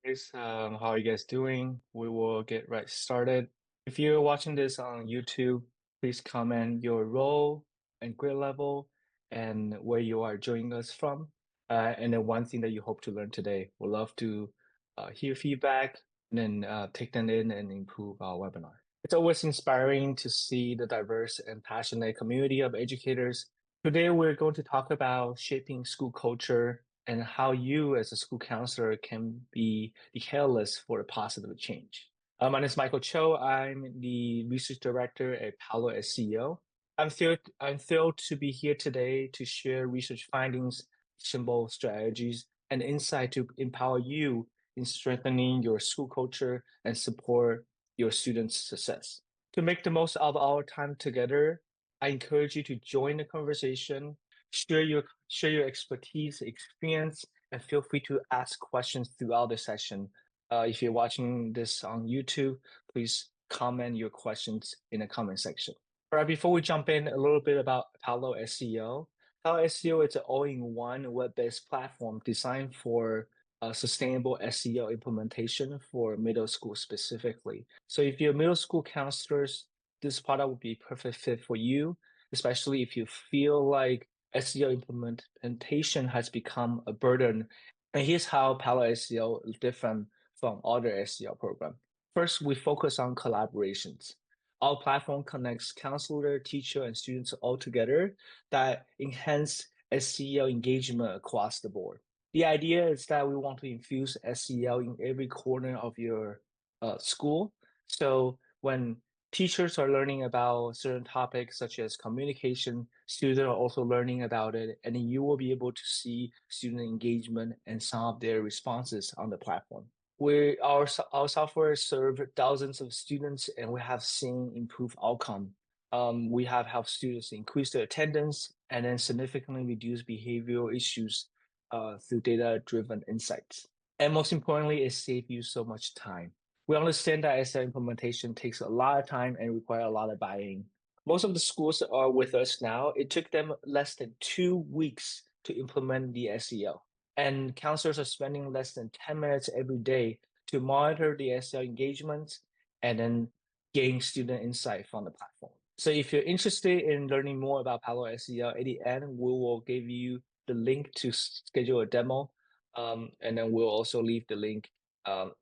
Guys. How are you guys doing? We will get right started. If you're watching this on YouTube, please comment your role and grade level and where you are joining us from. And then one thing that you hope to learn today. We'd love to hear feedback and then take them in and improve our webinar. It's always inspiring to see the diverse and passionate community of educators. Today, we're going to talk about shaping school culture and how you as a school counselor can be the catalyst for a positive change. My name is Michael Cho. I'm the research director at Palo SEO. I'm thrilled to be here today to share research findings, actionable strategies, and insight to empower you in strengthening your school culture and support your students' success. To make the most of our time together, I encourage you to join the conversation, share your expertise, experience, and feel free to ask questions throughout the session. If you're watching this on YouTube, please comment your questions in the comment section. All right, before we jump in, a little bit about Palo SEO. Palo SEO is an all-in-one web-based platform designed for sustainable SEO implementation for middle school specifically. So if you're middle school counselors, this product would be a perfect fit for you, especially if you feel like SEO implementation has become a burden. And here's how Palo SEO is different from other SEO programs. First, we focus on collaborations. Our platform connects counselor, teacher, and students all together that enhance SEO engagement across the board. The idea is that we want to infuse SEO in every corner of your school. So when teachers are learning about certain topics such as communication, students are also learning about it, and then you will be able to see student engagement and some of their responses on the platform. Our software serve thousands of students, and we have seen improved outcome. We have helped students increase their attendance and then significantly reduce behavioral issues through data-driven insights. And most importantly, it saves you so much time. We understand that SEO implementation takes a lot of time and require a lot of buy-in. Most of the schools that are with us now, it took them less than 2 weeks to implement the SEO. And counselors are spending less than 10 minutes every day to monitor the SEO engagement and then gain student insight from the platform. So if you're interested in learning more about Palo SEO, at the end, we will give you the link to schedule a demo. And then we'll also leave the link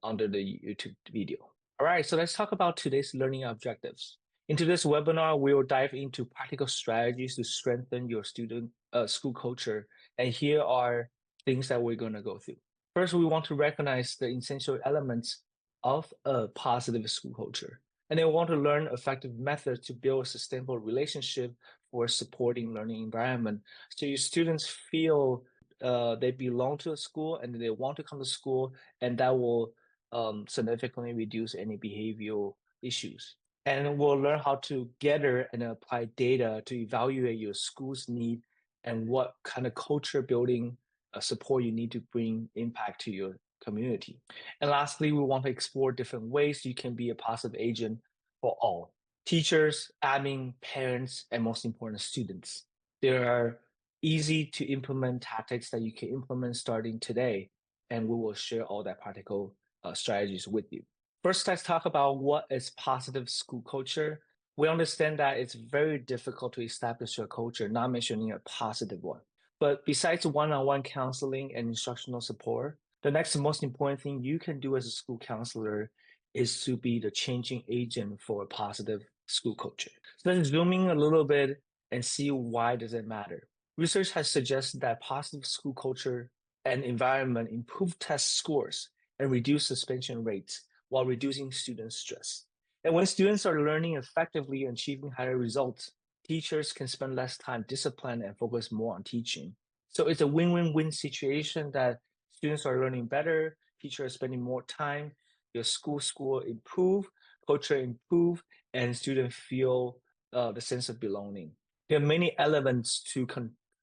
under the YouTube video. All right, so let's talk about today's learning objectives. In today's webinar, we will dive into practical strategies to strengthen your student school culture. And here are things that we're going to go through. First, we want to recognize the essential elements of a positive school culture. And then we want to learn effective methods to build a sustainable relationship for supporting learning environment. So your students feel they belong to a school and they want to come to school, and that will significantly reduce any behavioral issues. And we'll learn how to gather and apply data to evaluate your school's need and what kind of culture building support you need to bring impact to your community. And lastly, we want to explore different ways you can be a positive agent for all teachers, admin, parents, and most important, students. There are easy to implement tactics that you can implement starting today, and we will share all that practical strategies with you. First, let's talk about what is positive school culture. We understand that it's very difficult to establish a culture, not mentioning a positive one. But besides one-on-one counseling and instructional support, the next most important thing you can do as a school counselor is to be the changing agent for a positive school culture. So let's zoom in a little bit and see why does it matter. Research has suggested that positive school culture and environment improve test scores and reduce suspension rates while reducing student stress. And when students are learning effectively and achieving higher results, teachers can spend less time disciplined and focus more on teaching. So it's a win-win-win situation that students are learning better, teachers are spending more time, your school score improve, culture improve, and students feel the sense of belonging. There are many elements to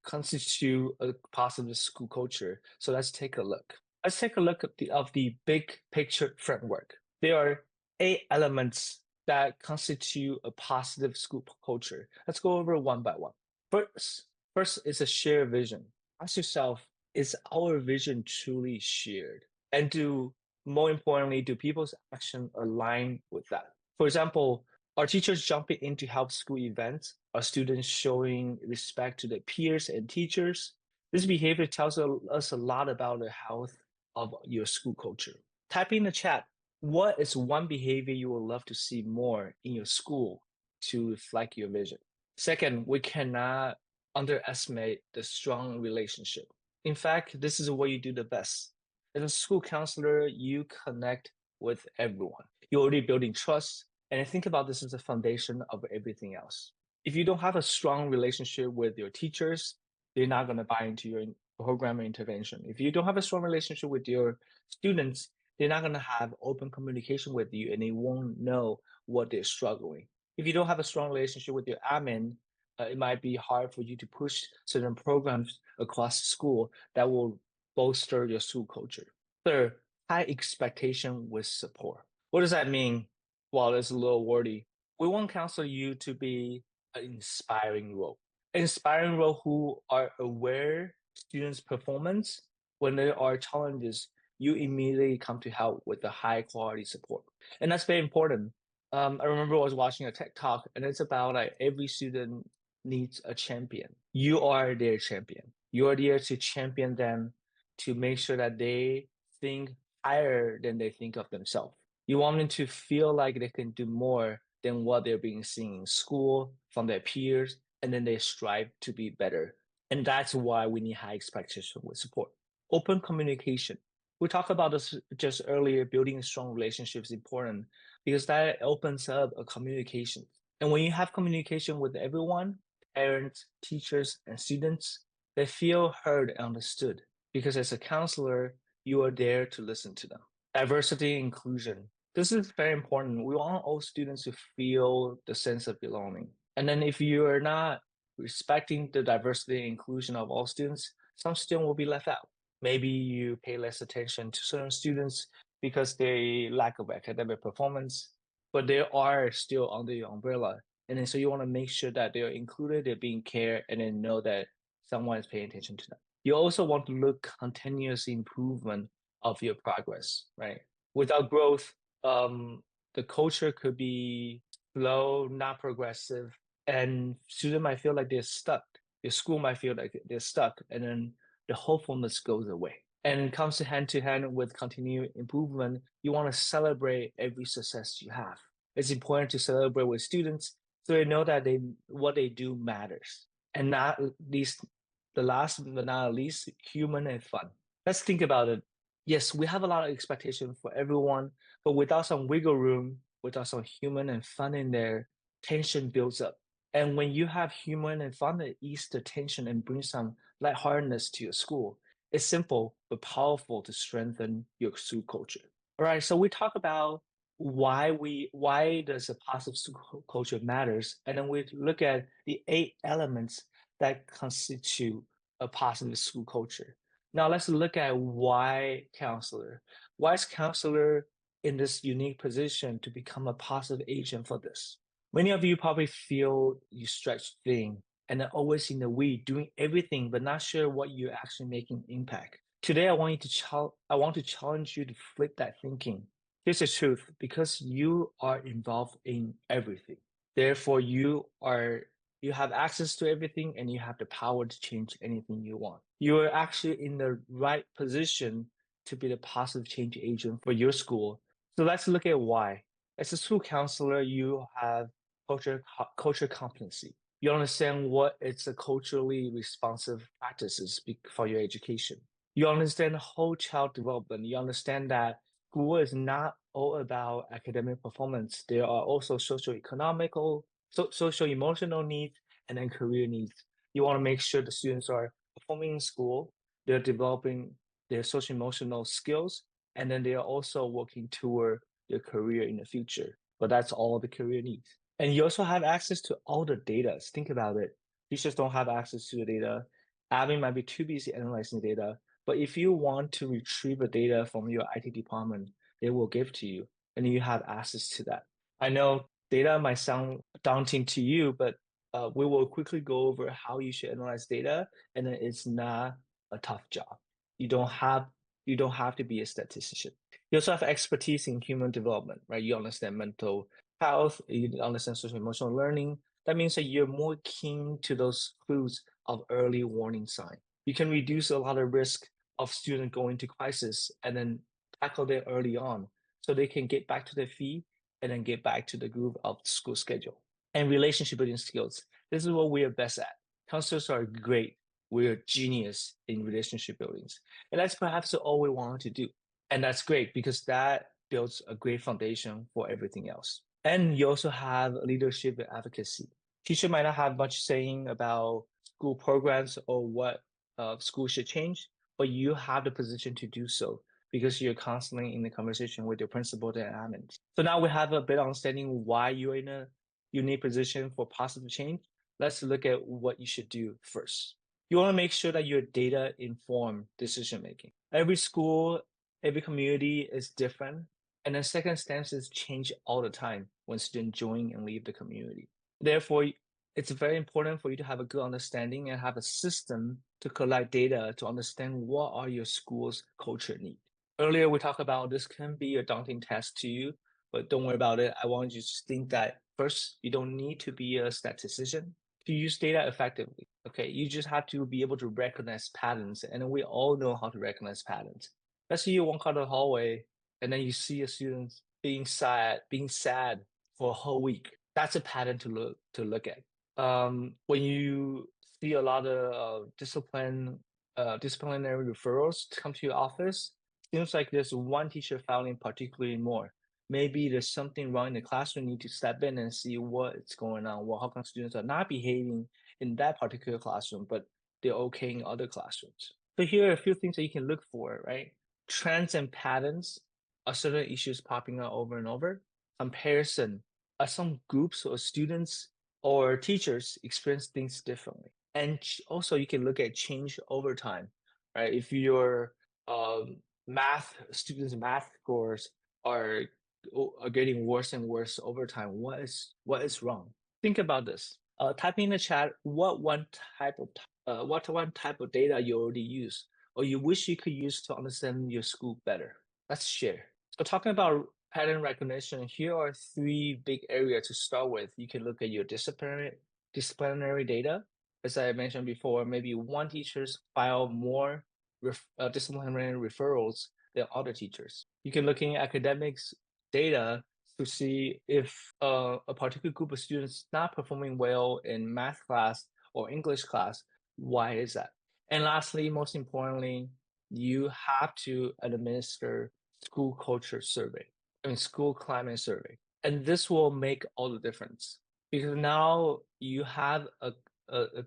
constitute a positive school culture. So let's take a look. Let's take a look at the big picture framework. There are 8 elements that constitute a positive school culture. Let's go over one by one. First is a shared vision. Ask yourself, is our vision truly shared? And do More importantly, do people's action align with that? For example, are teachers jumping in to help school events? Are students showing respect to their peers and teachers? This behavior tells us a lot about the health of your school culture. Type in the chat, what is one behavior you would love to see more in your school to reflect your vision? Second, we cannot underestimate the strong relationship. In fact, this is what you do the best. As a school counselor, you connect with everyone. You're already building trust. And I think about this as the foundation of everything else. If you don't have a strong relationship with your teachers, they're not going to buy into your program or intervention. If you don't have a strong relationship with your students, they're not going to have open communication with you and they won't know what they're struggling. If you don't have a strong relationship with your admin, it might be hard for you to push certain programs across school that will bolster your school culture. Third, high expectation with support. What does that mean? Well, it's a little wordy. We want counsel you to be an inspiring role. Inspiring role who are aware students' performance when there are challenges, you immediately come to help with the high quality support. And that's very important. I remember I was watching a TED Talk and it's about like every student needs a champion. You are their champion. You are there to champion them to make sure that they think higher than they think of themselves. You want them to feel like they can do more than what they're being seen in school from their peers, and then they strive to be better. And that's why we need high expectation with support. Open communication. We talked about this just earlier, building strong relationships is important because that opens up a communication. And when you have communication with everyone, parents, teachers, and students, they feel heard and understood because as a counselor, you are there to listen to them. Diversity and inclusion. This is very important. We want all students to feel the sense of belonging. And then if you are not respecting the diversity and inclusion of all students, some student will be left out. Maybe you pay less attention to certain students because they lack of academic performance, but they are still under your umbrella. And then so you want to make sure that they're included, they're being cared, and then know that someone is paying attention to them. You also want to look continuous improvement of your progress, right? Without growth, the culture could be slow, not progressive, and student might feel like they're stuck. Your school might feel like they're stuck, and then the hopefulness goes away. And it comes to hand with continued improvement. You want to celebrate every success you have. It's important to celebrate with students so they know that what they do matters. And not least the last but not least, human and fun. Let's think about it. Yes, we have a lot of expectation for everyone, but without some wiggle room, without some human and fun in there, tension builds up. And when you have human and fun, it ease the tension and bring some lightheartedness to your school. It's simple but powerful to strengthen your school culture. All right, so we talk about why does a positive school culture matters, and then we look at the 8 elements that constitute a positive school culture. Now let's look at why counselor. Why is counselor in this unique position to become a positive agent for this? Many of you probably feel you stretch thin and are always in the weed, doing everything but not sure what you're actually making impact. Today, I want to challenge you to flip that thinking. Here's the truth: because you are involved in everything, therefore you have access to everything and you have the power to change anything you want. You are actually in the right position to be the positive change agent for your school. So let's look at why. As a school counselor, you have culture competency. You understand what it's a culturally responsive practices for your education. You understand whole child development. You understand that school is not all about academic performance. There are also socio-economical, social emotional needs, and then career needs. You want to make sure the students are performing in school, they're developing their social emotional skills, and then they are also working toward their career in the future. But that's all the career needs. And you also have access to all the data. Think about it. Teachers don't have access to the data. Admin might be too busy analyzing data. But if you want to retrieve the data from your IT department, they will give to you, and you have access to that. I know data might sound daunting to you, but we will quickly go over how you should analyze data, and then it's not a tough job. You don't have you don't have to be a statistician. You also have expertise in human development, right? You understand mental health, you understand social emotional learning. That means that you're more keen to those clues of early warning sign. You can reduce a lot of risk of student going to crisis and then tackle it early on so they can get back to their feet and then get back to the groove of the school schedule. And relationship building skills. This is what we are best at. Counselors are great. We're genius in relationship buildings. And that's perhaps all we want to do. And that's great because that builds a great foundation for everything else. And you also have leadership and advocacy. Teacher might not have much saying about school programs or what school should change, but you have the position to do so because you're constantly in the conversation with your principal and admins. So now we have a bit of understanding why you're in a unique position for positive change. Let's look at what you should do first. You want to make sure that your data inform decision making. Every school, every community is different, and then circumstances change all the time when students join and leave the community. Therefore, it's very important for you to have a good understanding and have a system to collect data to understand what are your school's culture needs. Earlier, we talked about this can be a daunting task to you, but don't worry about it. I want you to think that first, you don't need to be a statistician to use data effectively. Okay, you just have to be able to recognize patterns, and we all know how to recognize patterns. Let's say you walk out of the hallway and then you see a student being sad for a whole week. That's a pattern to look at. When you see a lot of disciplinary referrals come to your office, seems like there's one teacher fouling particularly more. Maybe there's something wrong in the classroom. You need to step in and see what's going on. Well, how come students are not behaving in that particular classroom, but they're okay in other classrooms? So here are a few things that you can look for, right? Trends and patterns. Are certain issues popping up over and over? Comparison. Are some groups or students or teachers experience things differently? And also, you can look at change over time, right? If your math students' math scores are are getting worse and worse over time, what is wrong? Think about this. Type in the chat what one type of data you already use or you wish you could use to understand your school better. Let's share. So talking about pattern recognition, here are three big areas to start with. You can look at your disciplinary data. As I mentioned before, maybe one teachers file more disciplinary referrals than other teachers. You can look in academics data to see if a particular group of students not performing well in math class or English class. Why is that? And lastly, most importantly, you have to administer school culture survey, school climate survey. And this will make all the difference because now you have a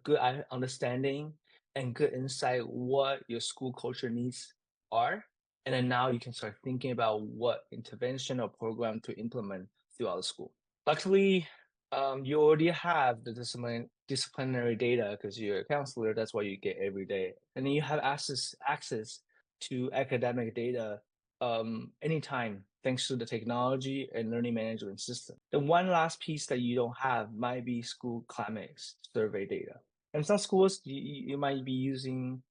good understanding and good insight what your school culture needs are. And then now you can start thinking about what intervention or program to implement throughout the school. Luckily, you already have the disciplinary data because you're a counselor. That's what you get every day, and then you have access to academic data anytime, thanks to the technology and learning management system. The one last piece that you don't have might be school climate survey data. And some schools you might be using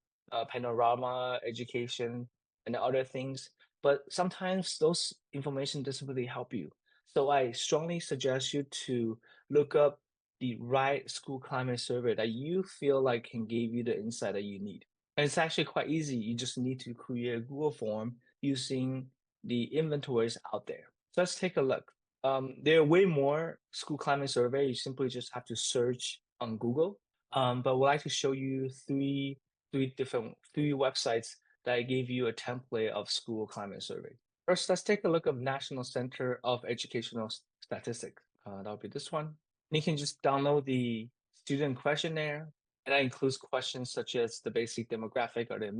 panorama education and other things, but sometimes those information doesn't really help you. So I strongly suggest you to look up the right school climate survey that you feel like can give you the insight that you need. And it's actually quite easy. You just need to create a Google form using the inventories out there. So let's take a look. There are way more school climate survey. You simply just have to search on Google. But we'd like to show you three websites that gave you a template of school climate survey. First, let's take a look at National Center of Educational Statistics. That'll be this one. And you can just download the student questionnaire, and that includes questions such as the basic demographic, are they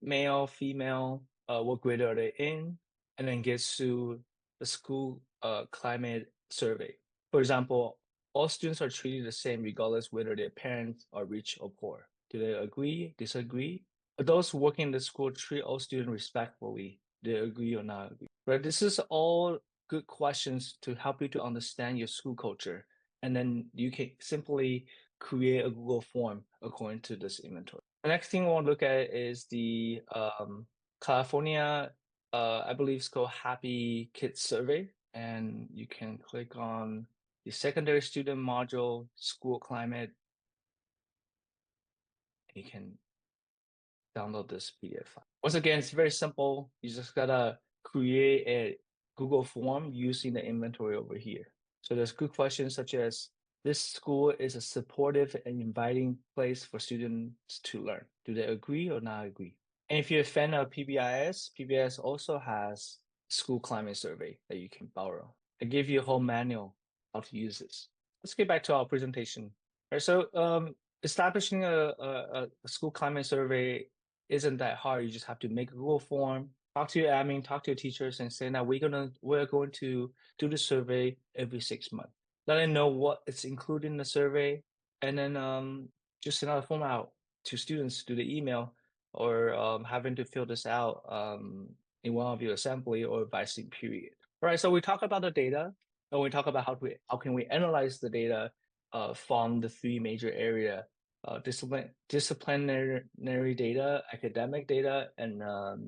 male, female, what grade are they in, and then gets to the school climate survey. For example, all students are treated the same regardless whether their parents are rich or poor. Do they agree, disagree? Adults working in the school treat all students respectfully. Do they agree or not agree? Right? This is all good questions to help you to understand your school culture. And then you can simply create a Google form according to this inventory. The next thing we want to look at is the California I believe it's called Happy Kids Survey, and you can click on the secondary student module, school climate, and you can download this PDF file. Once again, it's very simple. You just gotta create a Google form using the inventory over here. So there's good questions such as, this school is a supportive and inviting place for students to learn. Do they agree or not agree? And if you're a fan of PBIS, PBIS also has school climate survey that you can borrow. I give you a whole manual how to use this. Let's get back to our presentation. All right, so establishing a school climate survey isn't that hard. You just have to make a Google form, talk to your admin, talk to your teachers, and say that we're going to do the survey every 6 months. Let them know what is included in the survey, and then just send out a form out to students through the email, or having to fill this out in one of your assembly or advising period. All right, so we talk about the data, and we talk about how can we analyze the data from the three major area: disciplinary data, academic data, and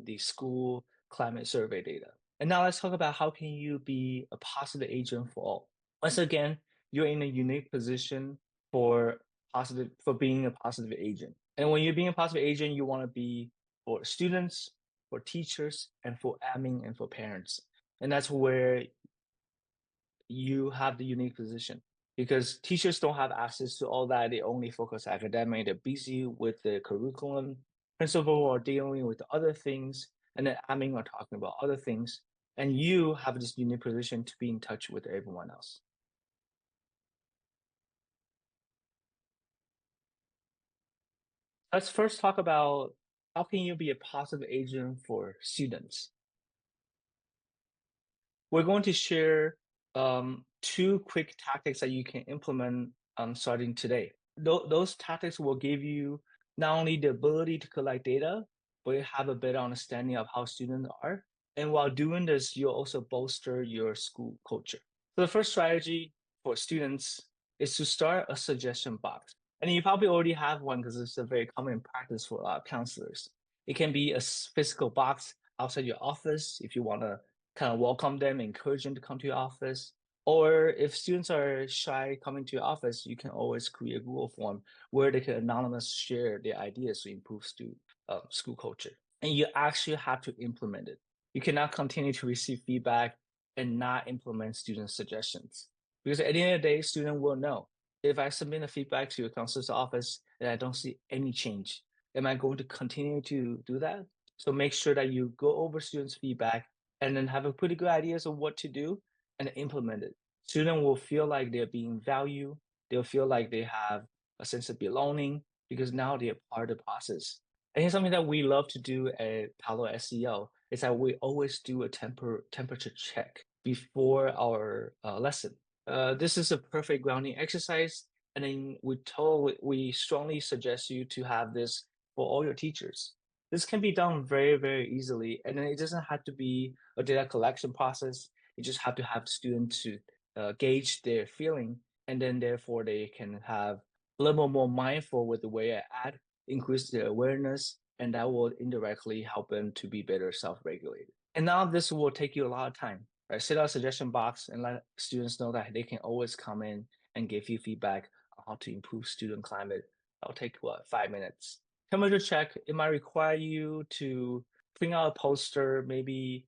the school climate survey data. And now let's talk about how can you be a positive agent for all. Once again, you're in a unique position for being a positive agent. And when you're being a positive agent, you want to be for students, for teachers, and for admin and for parents. And that's where you have the unique position, because teachers don't have access to all that. They only focus academic. They're busy with the curriculum. Principal are dealing with other things, and then admin are talking about other things. And you have this unique position to be in touch with everyone else. Let's first talk about how can you be a positive agent for students. We're going to share two quick tactics that you can implement starting today. Those tactics will give you not only the ability to collect data, but you have a better understanding of how students are. And while doing this, you'll also bolster your school culture. So the first strategy for students is to start a suggestion box. And you probably already have one because it's a very common practice for counselors. It can be a physical box outside your office if you want to kind of welcome them, encourage them to come to your office. Or if students are shy coming to your office, you can always create a Google form where they can anonymously share their ideas to improve school culture. And you actually have to implement it. You cannot continue to receive feedback and not implement student suggestions. Because at the end of the day, student will know, if I submit a feedback to your counselor's office and I don't see any change, am I going to continue to do that? So make sure that you go over students' feedback and then have a pretty good ideas of what to do and implement it. Student will feel like they're being valued. They'll feel like they have a sense of belonging because now they're part of the process. And here's something that we love to do at Palo SEL is that we always do a temperature check before our lesson. This is a perfect grounding exercise, and then we strongly suggest you to have this for all your teachers. This can be done very, very easily, and then it doesn't have to be a data collection process. You just have to have students to gauge their feeling, and then therefore they can have a little more mindful with the way I add, increase their awareness, and that will indirectly help them to be better self-regulated. And now this will take you a lot of time, right? Set out a suggestion box and let students know that they can always come in and give you feedback on how to improve student climate. That'll take what, 5 minutes. Temperature check, it might require you to print out a poster, maybe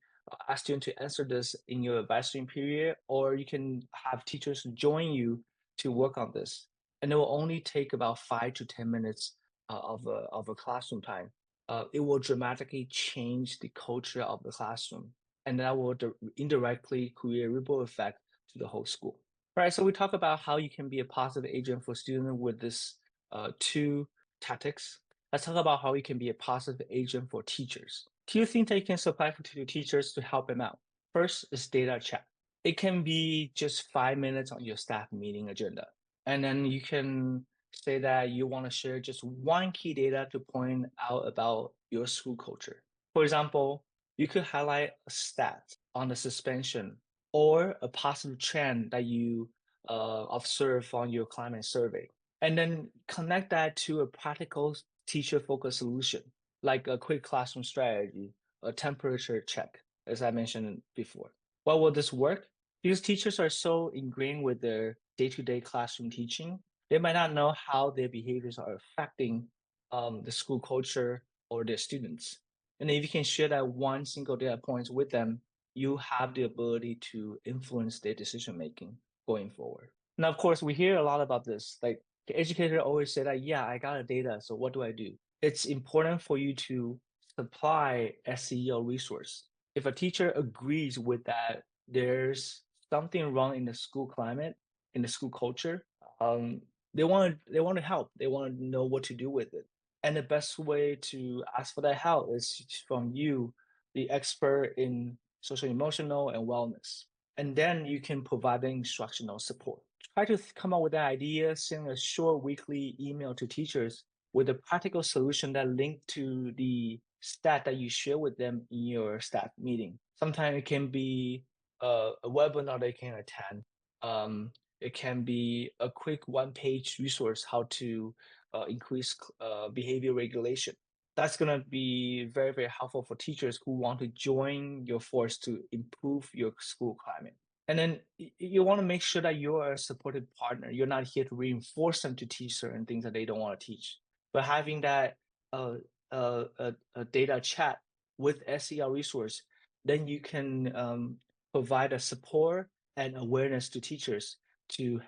ask students to answer this in your advisory period, or you can have teachers join you to work on this. And it will only take about 5 to 10 minutes of a classroom time. It will dramatically change the culture of the classroom, and that will indirectly create a ripple effect to the whole school. Right. So we talk about how you can be a positive agent for students with this two tactics. Let's talk about how you can be a positive agent for teachers. Two things that you can supply to teachers to help them out. First is data check. It can be just 5 minutes on your staff meeting agenda. And then you can say that you want to share just one key data to point out about your school culture. For example, you could highlight a stat on the suspension or a positive trend that you observe on your climate survey, and then connect that to a practical teacher-focused solution, like a quick classroom strategy, a temperature check. as I mentioned before. Why will this work? Because teachers are so ingrained with their day-to-day classroom teaching, they might not know how their behaviors are affecting the school culture or their students. And if you can share that one single data point with them, you have the ability to influence their decision making going forward. Now, of course, we hear a lot about this. Like the educator always say that, yeah, I got the data, so what do I do? It's important for you to supply SEO resource. If a teacher agrees with that, there's something wrong in the school climate, in the school culture. They want to help. They want to know what to do with it. And the best way to ask for that help is from you, the expert in social emotional and wellness. And then you can provide the instructional support. Try to come up with an idea, send a short weekly email to teachers with a practical solution that link to the stat that you share with them in your staff meeting. Sometimes it can be a webinar they can attend. It can be a quick one-page resource how to increase behavior regulation. That's going to be very, very helpful for teachers who want to join your force to improve your school climate. And then you want to make sure that you're a supportive partner. You're not here to reinforce them to teach certain things that they don't want to teach. But having that a data chat with SEL resource, then you can provide a support and awareness to teachers to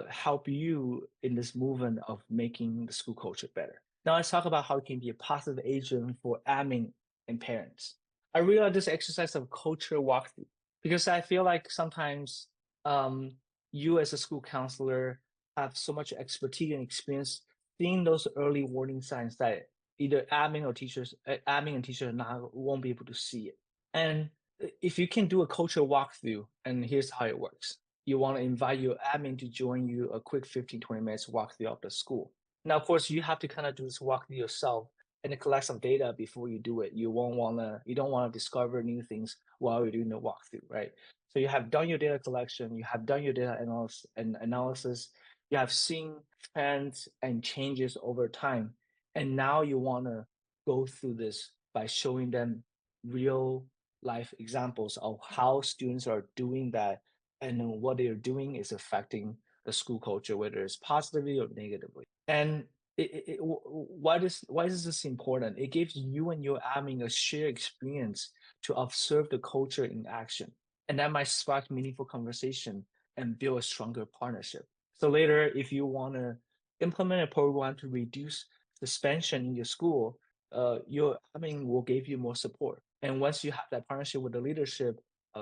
help you in this movement of making the school culture better. Now let's talk about how it can be a positive agent for admin and parents. I realize this exercise of culture walkthrough because I feel like sometimes um, you as a school counselor have so much expertise and experience seeing those early warning signs that either admin and teachers not won't be able to see it. And if you can do a culture walkthrough, and here's how it works. You want to invite your admin to join you a quick 15-20 minutes walkthrough of the school. Now, of course, you have to kind of do this walkthrough yourself and collect some data before you do it. You don't want to discover new things while you're doing the walkthrough, right? So you have done your data collection, you have done your data analysis, you have seen trends and changes over time, and now you want to go through this by showing them real life examples of how students are doing that and what they're doing is affecting the school culture, whether it's positively or negatively. And why is this important? It gives you and your admin a shared experience to observe the culture in action, and that might spark meaningful conversation and build a stronger partnership. So later, if you want to implement a program to reduce suspension in your school, your admin will give you more support. And once you have that partnership with the leadership,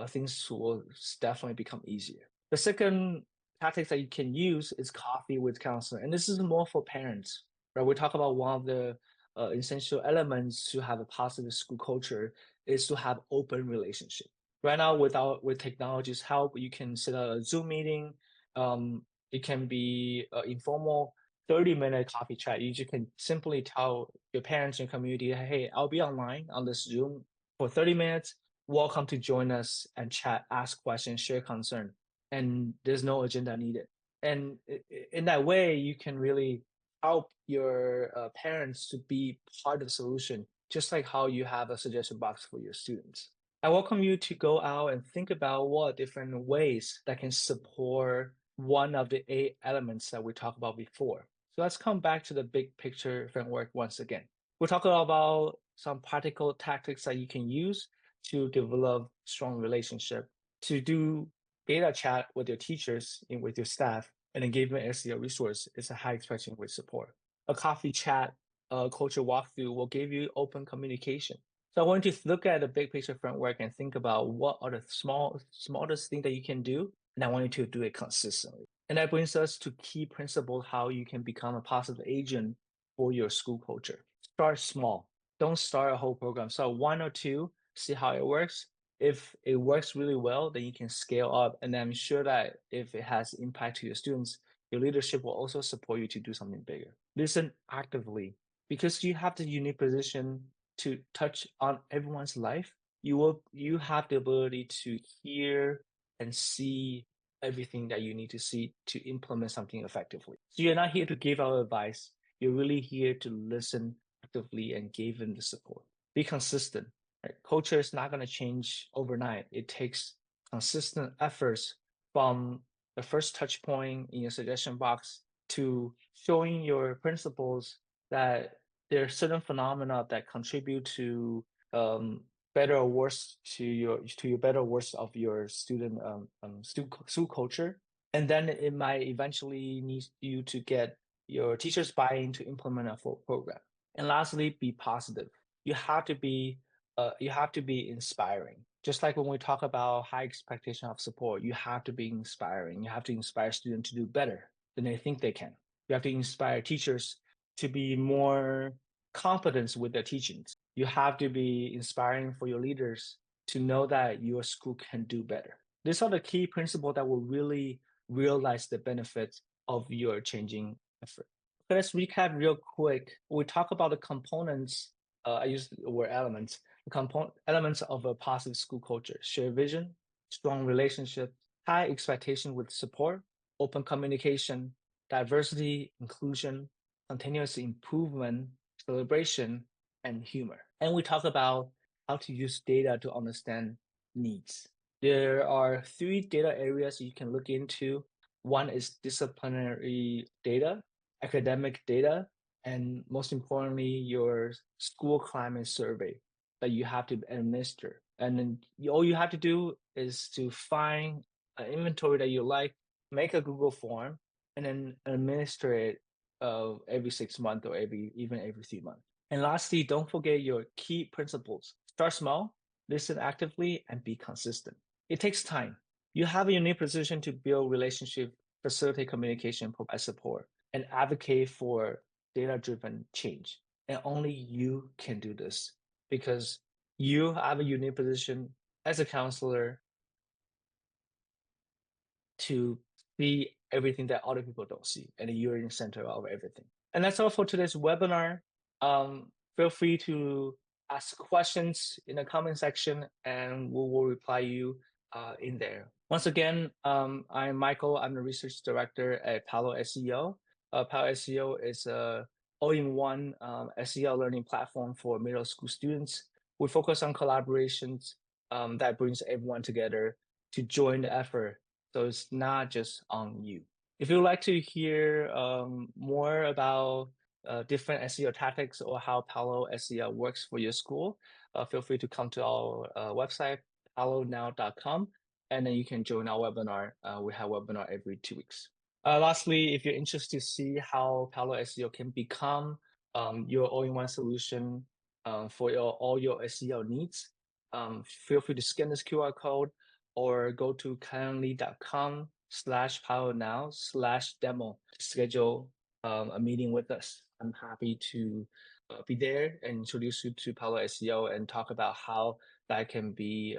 things will definitely become easier. The second tactics that you can use is coffee with counselor, and this is more for parents, right? We talk about one of the essential elements to have a positive school culture is to have open relationship. Right now, with technology's help, you can set up a Zoom meeting. It can be informal 30-minute coffee chat. You just can simply tell your parents and community, hey, I'll be online on this Zoom for 30 minutes. Welcome to join us and chat, ask questions, share concern. And there's no agenda needed. And in that way, you can really help your parents to be part of the solution, just like how you have a suggestion box for your students. I welcome you to go out and think about what different ways that can support one of the 8 elements that we talked about before. So let's come back to the big picture framework once again. We're talking about some practical tactics that you can use to develop strong relationship, to do data chat with your teachers and with your staff, and engagement SEO resource is a high expression with support. A coffee chat, a culture walkthrough will give you open communication. So I want you to look at the big picture framework and think about what are the smallest thing that you can do, and I want you to do it consistently. And that brings us to key principle how you can become a positive agent for your school culture. Start small. Don't start a whole program. Start one or two, see how it works. If it works really well, then you can scale up. And I'm sure that if it has impact to your students, your leadership will also support you to do something bigger. Listen actively because you have the unique position to touch on everyone's life. You have the ability to hear and see everything that you need to see to implement something effectively. So you're not here to give out advice. You're really here to listen actively and give them the support. Be consistent Right? Culture is not going to change overnight. It takes consistent efforts from the first touch point in your suggestion box to showing your principals that there are certain phenomena that contribute to better or worse to your better or worse of your student culture, and then it might eventually need you to get your teachers buy-in to implement a full program. And lastly, be positive. You have to be you have to be inspiring. Just like when we talk about high expectation of support, you have to be inspiring. You have to inspire students to do better than they think they can. You have to inspire teachers to be more confident with their teachings. You have to be inspiring for your leaders to know that your school can do better. These are the key principles that will really realize the benefits of your changing effort. Okay, let's recap real quick. We talk about the components. I use the word elements. The component elements of a positive school culture: shared vision, strong relationship, high expectation with support, open communication, diversity, inclusion, continuous improvement, celebration, and humor. And we talk about how to use data to understand needs. There are three data areas you can look into. One is disciplinary data, academic data, and most importantly, your school climate survey that you have to administer. And then all you have to do is to find an inventory that you like, make a Google form, and then administer it every 6 months or even every 3 months. And lastly, don't forget your key principles. Start small, listen actively, and be consistent. It takes time. You have a unique position to build relationship, facilitate communication, provide support, and advocate for data-driven change. And only you can do this because you have a unique position as a counselor to see everything that other people don't see, and you're in the center of everything. And that's all for today's webinar. Feel free to ask questions in the comment section, and we will reply you in there. Once again, I'm Michael. I'm the research director at Palo SEO. Palo SEO is a all-in-one SEO learning platform for middle school students. We focus on collaborations that brings everyone together to join the effort, so it's not just on you. If you'd like to hear more about different SEO tactics or how Palo SEO works for your school, feel free to come to our website, palonow.com, and then you can join our webinar. We have webinar every 2 weeks. Lastly, if you're interested to see how Palo SEO can become your all-in-one solution for all your SEO needs, feel free to scan this QR code or go to calendly.com/powernow/demo to schedule a meeting with us. I'm happy to be there and introduce you to Palo SEO and talk about how that can be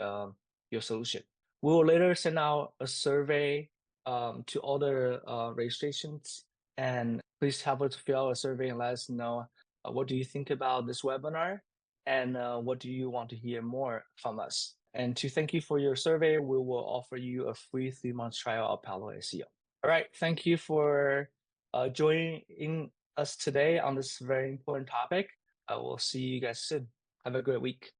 your solution. We will later send out a survey to all the registrations, and please help us fill out a survey and let us know what do you think about this webinar and what do you want to hear more from us. And to thank you for your survey, we will offer you a free 3 month trial of Palo SEO. All right, thank you for joining us today on this very important topic. I will see you guys soon. Have a great week.